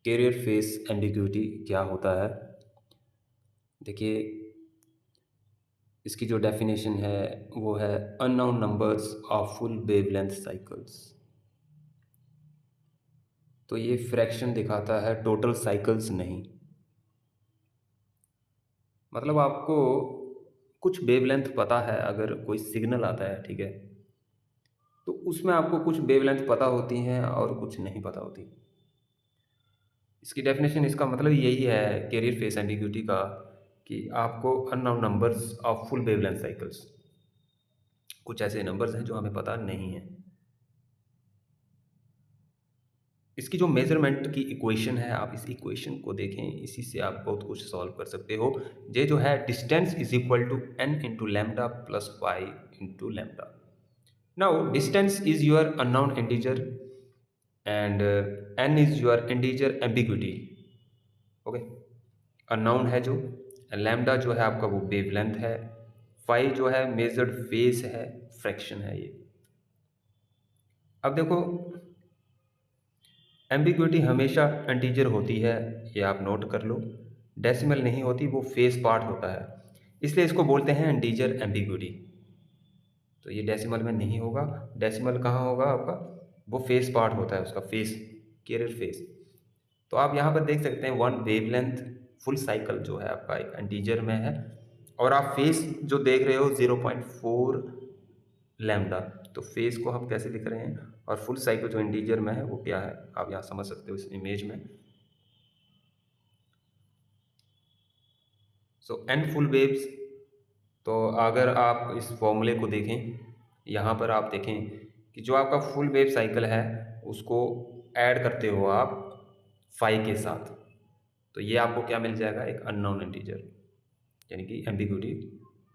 Career face ambiguity क्या होता है? देखिए, इसकी जो डेफिनेशन है वो है unknown numbers of full wavelength cycles. तो ये फ्रैक्शन दिखाता है, टोटल साइकिल्स नहीं। मतलब आपको कुछ वेवलेंथ पता है, अगर कोई सिग्नल आता है, ठीक है, तो उसमें आपको कुछ वेवलेंथ पता होती हैं और कुछ नहीं पता होती। इसकी डेफिनेशन, इसका मतलब यही है कैरियर फेस एम्बिग्यूटी का, कि आपको unknown numbers of full wavelength cycles, कुछ ऐसे नंबर्स हैं जो हमें पता नहीं है। इसकी जो मेजरमेंट की इक्वेशन है, आप इस इक्वेशन को देखें, इसी से आप बहुत कुछ सॉल्व कर सकते हो। ये जो है, distance is equal to n into lambda plus Y into lambda. Now distance is your unknown integer and n is your integer ambiguity. Okay, unknown है जो, लैम्डा जो है आपका वो वेवलेंथ है, फाई जो है मेजर्ड फेस है, फ्रैक्शन है ये। अब देखो, एम्बिग्यूटी हमेशा इंटीजर होती है, ये आप नोट कर लो। डेसिमल नहीं होती, वो फेस पार्ट होता है, इसलिए इसको बोलते हैं इंटीजर एम्बिग्यूटी। तो ये डेसिमल में नहीं होगा। डेसिमल कहाँ होगा आपका? वो फेस पार्ट होता है उसका, फेस, कैरियर फेस। तो आप यहाँ पर देख सकते हैं वन वेवलेंथ फुल साइकिल जो है आपका एक इंटीजर में है, और आप फेस जो देख रहे हो 0.4 लैम्डा। तो फेस को हम कैसे लिख रहे हैं, और फुल साइकिल जो इंटीजर में है वो क्या है, आप यहाँ समझ सकते हो इस इमेज में। सो एन फुल वेव्स, तो अगर आप इस फॉर्मूले को देखें, यहाँ पर आप देखें कि जो आपका फुल वेव साइकिल है उसको ऐड करते हो आप फाई के साथ, तो ये आपको क्या मिल जाएगा, एक अननोन इंटीजर, यानी कि एम्बिग्यूटी,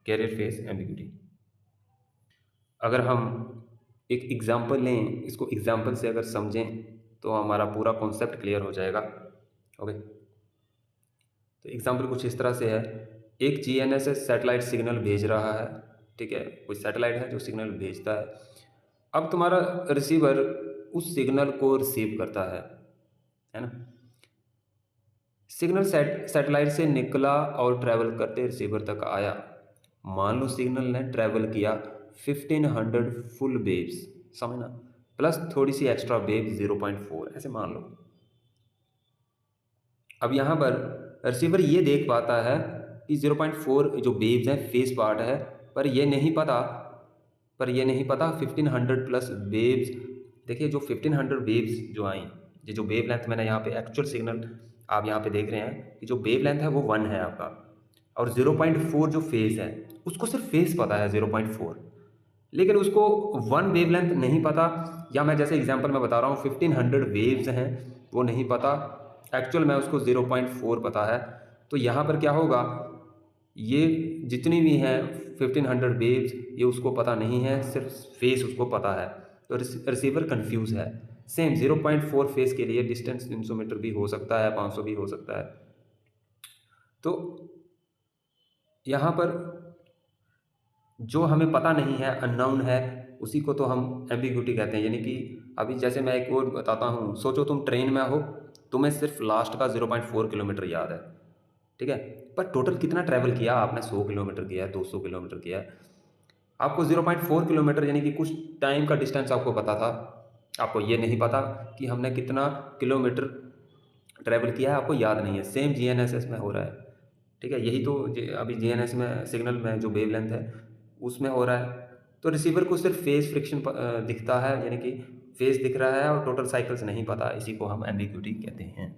कैरियर फेस एम्बिग्यूटी। अगर हम एक एग्जांपल लें, इसको एग्जांपल से अगर समझें तो हमारा पूरा कॉन्सेप्ट क्लियर हो जाएगा। ओके, तो एग्जांपल कुछ इस तरह से है। एक जीएनएसएस सैटेलाइट सिग्नल भेज रहा है, ठीक है, कोई सैटेलाइट है जो सिग्नल भेजता है। अब तुम्हारा रिसीवर उस सिग्नल को रिसीव करता है ना। सिग्नल सैटेलाइट से निकला और ट्रैवल करते रिसीवर तक आया। मान लो सिग्नल ने ट्रैवल किया 1500 फुल वेव्स, समझना, प्लस थोड़ी सी एक्स्ट्रा वेव 0.4, ऐसे मान लो। अब यहाँ पर रिसीवर ये देख पाता है कि 0.4 जो वेव्स हैं फेस पार्ट है, पर ये नहीं पता 1500 प्लस वेव्स। देखिए, जो 1500 वेव्स जो आई, ये जो वेव लेंथ मैंने यहाँ पे एक्चुअल सिग्नल आप यहाँ पे देख रहे हैं कि जो वेव लेंथ है वो 1 है आपका, और 0.4 जो फेस है उसको सिर्फ फेस पता है 0.4, लेकिन उसको 1 वेव लेंथ नहीं पता, या मैं जैसे एग्जांपल में बता रहा हूँ 1500 वेव्स हैं वो नहीं पता, एक्चुअल में उसको 0.4 पता है। तो यहाँ पर क्या होगा, ये जितनी भी हैं 1500 वेव्स ये उसको पता नहीं है, सिर्फ फेस उसको पता है। तो रिसीवर कंफ्यूज है। सेम 0.4 फेस के लिए डिस्टेंस 300 मीटर भी हो सकता है, 500 भी हो सकता है। तो यहाँ पर जो हमें पता नहीं है, अननोन है, उसी को तो हम एम्बिग्यूटी कहते हैं। यानी कि अभी जैसे मैं एक और बताता हूँ, सोचो तुम ट्रेन में हो, तुम्हें सिर्फ लास्ट का 0.4 किलोमीटर याद है, ठीक है, पर टोटल कितना ट्रैवल किया आपने, 100 किलोमीटर किया है, 200 किलोमीटर किया है। आपको 0.4 किलोमीटर यानी कि कुछ टाइम का डिस्टेंस आपको पता था, आपको ये नहीं पता कि हमने कितना किलोमीटर ट्रैवल किया है, आपको याद नहीं है। सेम जीएनएसएस में हो रहा है, ठीक है, यही तो अभी जीएनएस में सिग्नल में जो वेवलेंथ है उसमें हो रहा है। तो रिसीवर को सिर्फ फेज फ्रिक्शन दिखता है, यानी कि फेज दिख रहा है, और टोटल साइकिल्स नहीं पता, इसी को हम एम्बिग्यूटी कहते हैं।